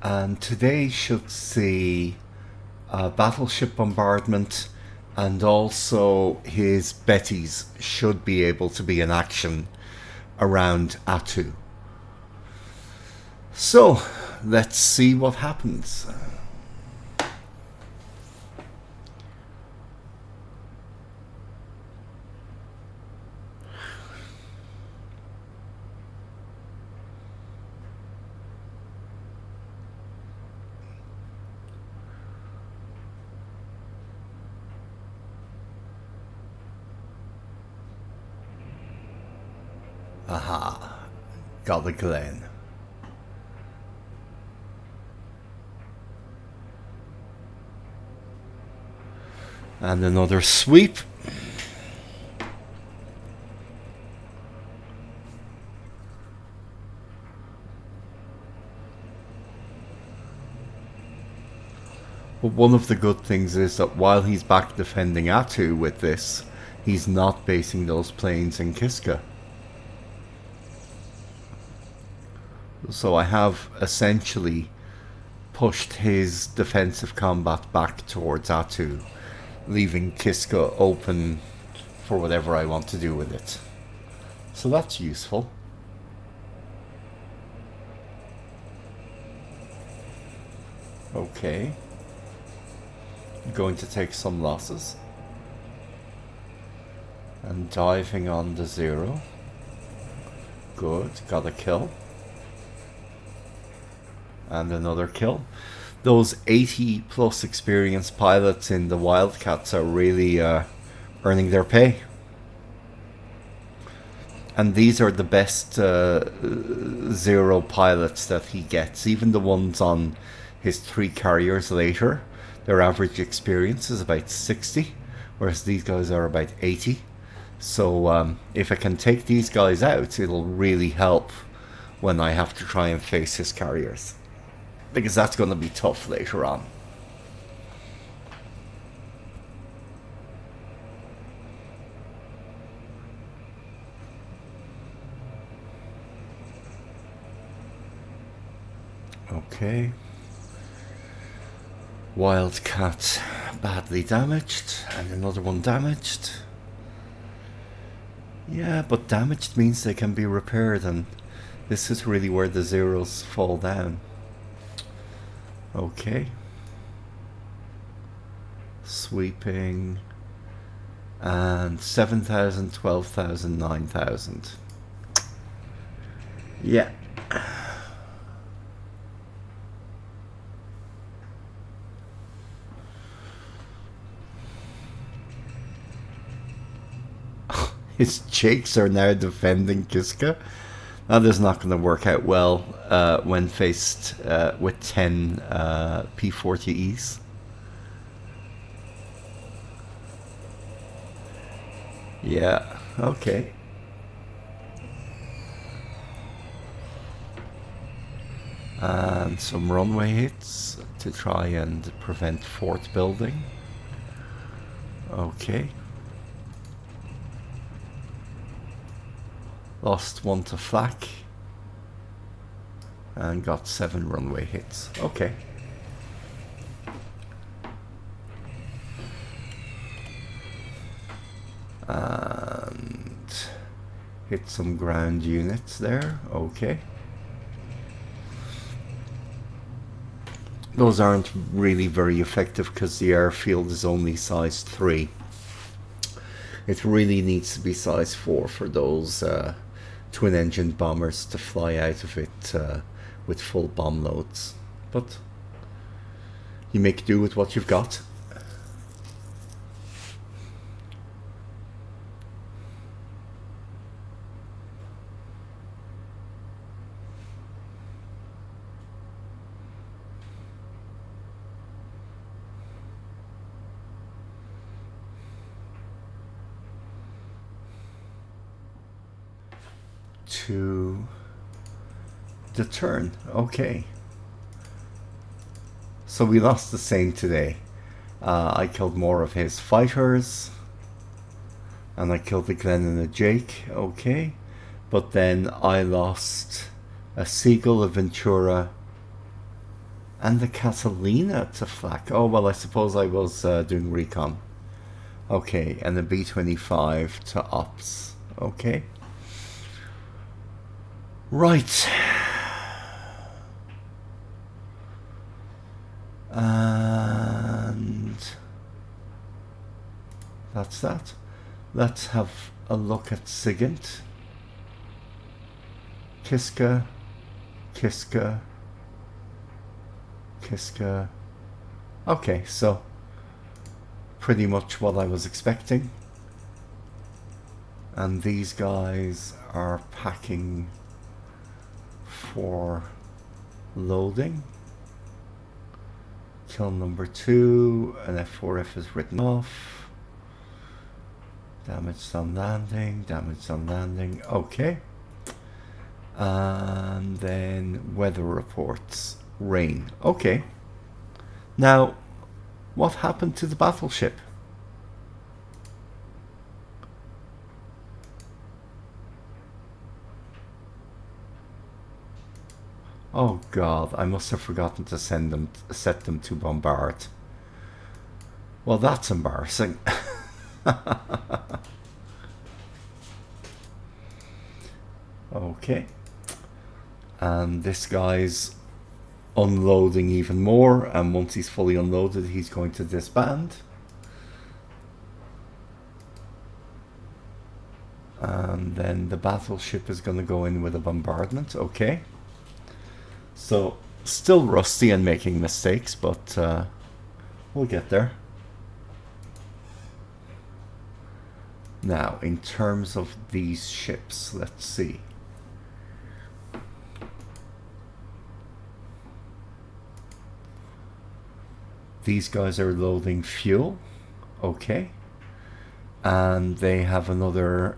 and today should see a battleship bombardment, and also his Bettys should be able to be in action around Attu. So let's see what happens. Aha, got the Glen. And another sweep. But one of the good things is that while he's back defending Attu with this, he's not basing those planes in Kiska. So I have essentially pushed his defensive combat back towards Attu, leaving Kiska open for whatever I want to do with it. So that's useful. Okay. Going to take some losses. And diving on the 0. Good, got a kill. And another kill. Those 80 plus experienced pilots in the Wildcats are really earning their pay. And these are the best 0 pilots that he gets. Even the ones on his 3 carriers later, their average experience is about 60, whereas these guys are about 80. So if I can take these guys out, it'll really help when I have to try and face his carriers, because that's going to be tough later on. Okay. Wildcat badly damaged, and another one damaged. Yeah, but damaged means they can be repaired, and this is really where the 0s fall down. Okay. Sweeping. And 7,000, 12,000, 9,000. Yeah. His Jakes are now defending Kiska. That is not going to work out well when faced with 10 P-40Es. Yeah, okay. And some runway hits to try and prevent fort building. Okay. Lost 1 to flak. And got 7 runway hits. Okay. And hit some ground units there. Okay. Those aren't really very effective because the airfield is only size 3. It really needs to be size 4 for those twin engine bombers to fly out of it with full bomb loads. But you make do with what you've got. To the turn. Okay. So we lost the same today. I killed more of his fighters. And I killed the Glen and a Jake. Okay. But then I lost a Seagull, a Ventura, And the Catalina to flak. Oh, well, I suppose I was doing recon. Okay, and the B-25 to ops. Okay. Right. And that's that. Let's have a look at SIGINT. Kiska, Kiska, Kiska. Okay, so pretty much what I was expecting. And these guys are packing for loading. Kill number 2, an F4F is written off. Damage on landing, damage on landing. Okay. And then weather reports. Rain. Okay. Now, what happened to the battleship? Oh God, I must have forgotten to set them to bombard. Well, that's embarrassing. Okay. And this guy's unloading even more, and once he's fully unloaded, he's going to disband. And then the battleship is going to go in with a bombardment. Okay. So, still rusty and making mistakes, but we'll get there. Now, in terms of these ships, let's see. These guys are loading fuel. Okay. And they have another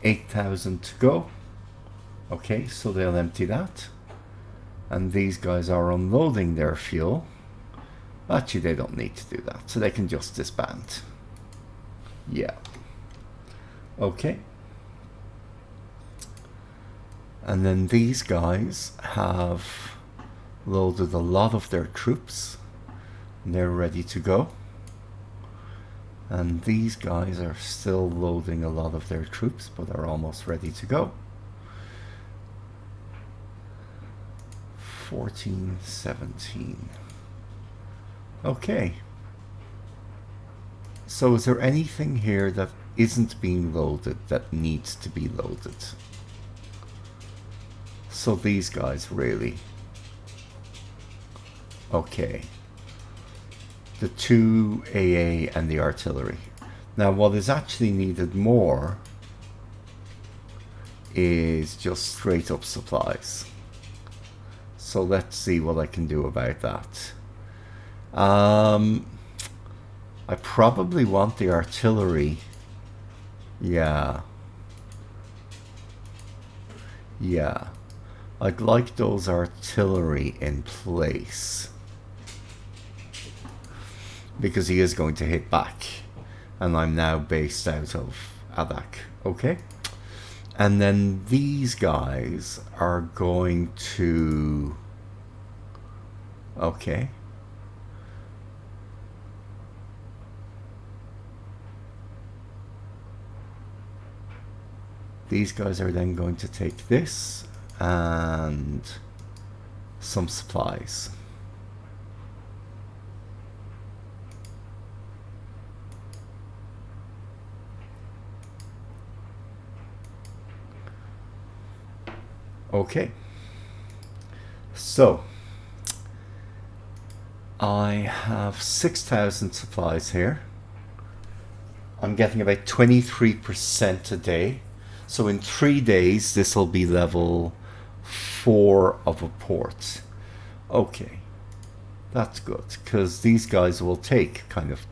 8,000 to go. Okay, so they'll empty that. And these guys are unloading their fuel. Actually, they don't need to do that, so they can just disband. Yeah. Okay. And then these guys have loaded a lot of their troops. And they're ready to go. And these guys are still loading a lot of their troops, but are almost ready to go. 14, 17. Okay. So is there anything here that isn't being loaded that needs to be loaded? So these guys really. Okay. The 2 AA and the artillery. Now what is actually needed more is just straight up supplies. So let's see what I can do about that. I probably want the artillery. Yeah. Yeah. I'd like those artillery in place. Because he is going to hit back. And I'm now based out of Adak. Okay? And then these guys are going to... Okay. These guys are then going to take this and some supplies. Okay. So I have 6,000 supplies here. I'm getting about 23% a day. So in 3 days, this will be level 4 of a port. Okay, that's good, because these guys will take kind of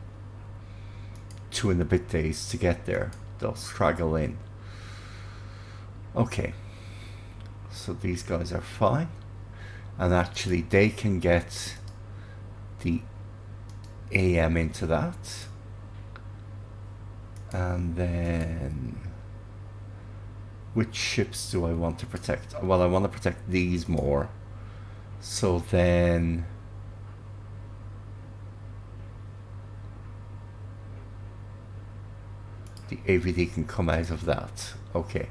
2 and a bit days to get there. They'll straggle in. Okay, so these guys are fine. And actually, they can get the AM into that. And then... which ships do I want to protect? Well, I want to protect these more. So then the AVD can come out of that. Okay.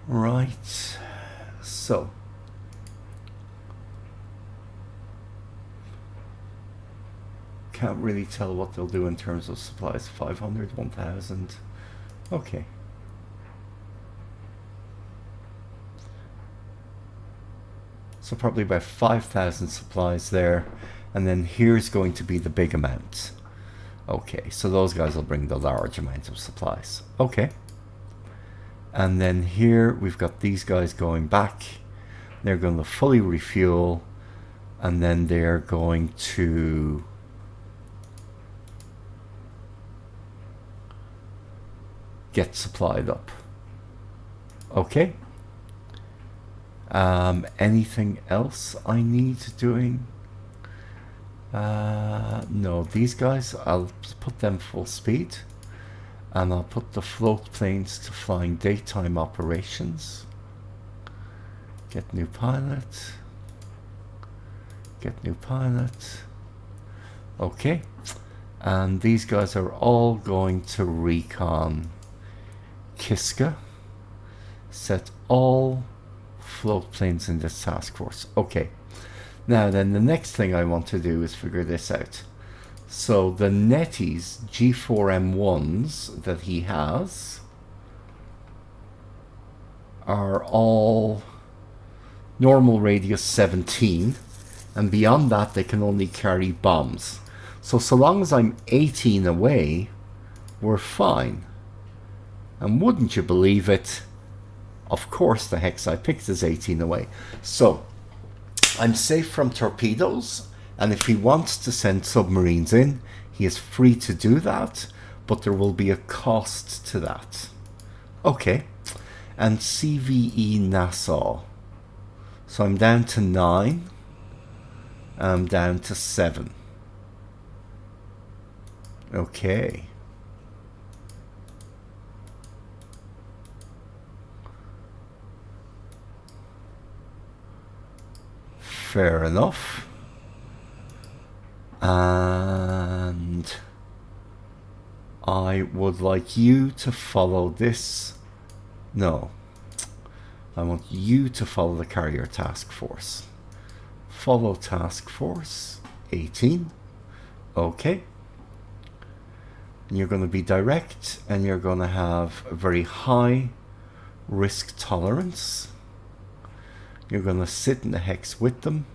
Right. So can't really tell what they'll do in terms of supplies. 500, 1000. Okay. So probably about 5,000 supplies there. And then here's going to be the big amount. Okay, so those guys will bring the large amount of supplies. Okay. And then here we've got these guys going back. They're going to fully refuel. And then they're going to get supplied up. Okay. Anything else I need doing? No, these guys, I'll put them full speed. And I'll put the float planes to flying daytime operations. Get new pilot. Get new pilot. Okay. And these guys are all going to recon Kiska. Set all float planes in this task force. Okay. Now then, the next thing I want to do is figure this out. So the Netties G4M1s that he has are all normal radius 17, and beyond that they can only carry bombs. So long as I'm 18 away, we're fine. And wouldn't you believe it, of course the hex I picked is 18 away. So I'm safe from torpedoes, and if he wants to send submarines in, he is free to do that, but there will be a cost to that. Okay, and CVE Nassau. So I'm down to 9, I'm down to 7. Okay. Fair enough. And I would like you to follow this. No. I want you to follow the carrier task force. Follow task force 18. Okay. And you're going to be direct, and you're going to have a very high risk tolerance. You're going to sit in the hex with them.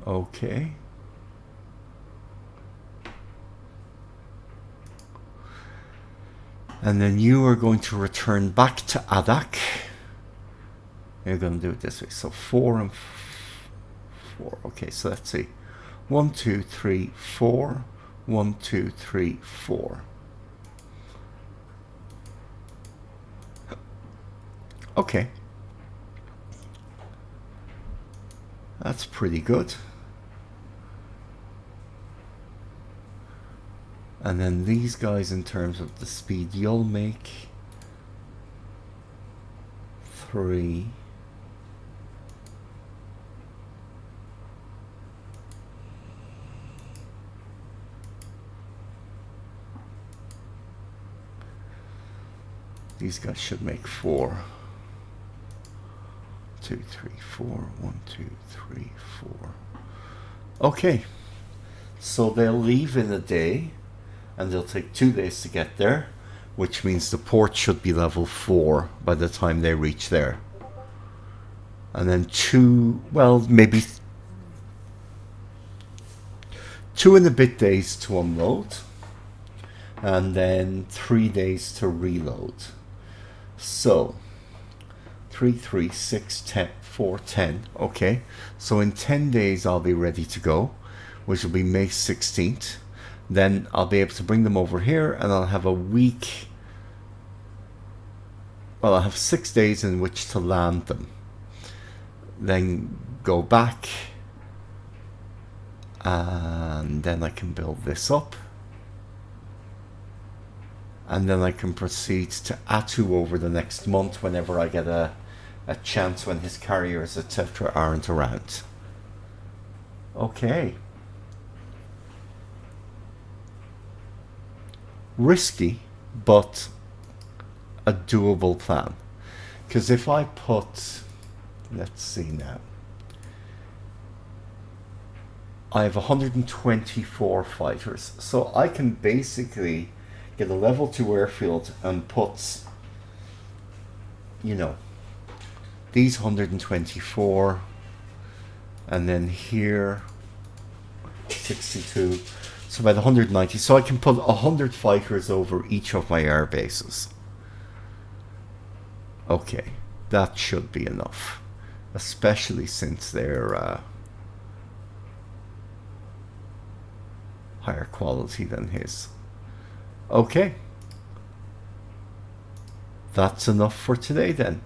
Okay. And then you are going to return back to Adak. You're going to do it this way. So 4 and 4. Okay, so let's see. 1, 2, 3, 4. 1, 2, 3, 4. Okay. That's pretty good. And then these guys, in terms of the speed, you'll make 3. These guys should make 4. 2, 3, 4. 1, 2, 3, 4. Okay. So they'll leave in a day, and they'll take 2 days to get there, which means the port should be level 4 by the time they reach there. And then 2, well, maybe 2 and a bit days to unload, and then 3 days to reload. So 3, 3, 6, 10, 4, 10. Okay, so in 10 days I'll be ready to go, which will be May 16th. Then I'll be able to bring them over here, and I'll have a week. Well, I'll have 6 days in which to land them. Then go back, and then I can build this up. and then I can proceed to Attu over the next month whenever I get a chance when his carriers, etc., aren't around. Okay. Risky, but a doable plan. Because if I put, let's see now, I have 124 fighters, so I can basically get a level 2 airfield and put, you know, these 124, and then here 62, so about 190. So I can put 100 fighters over each of my air bases. Okay, that should be enough, especially since they're higher quality than his. Okay, that's enough for today then.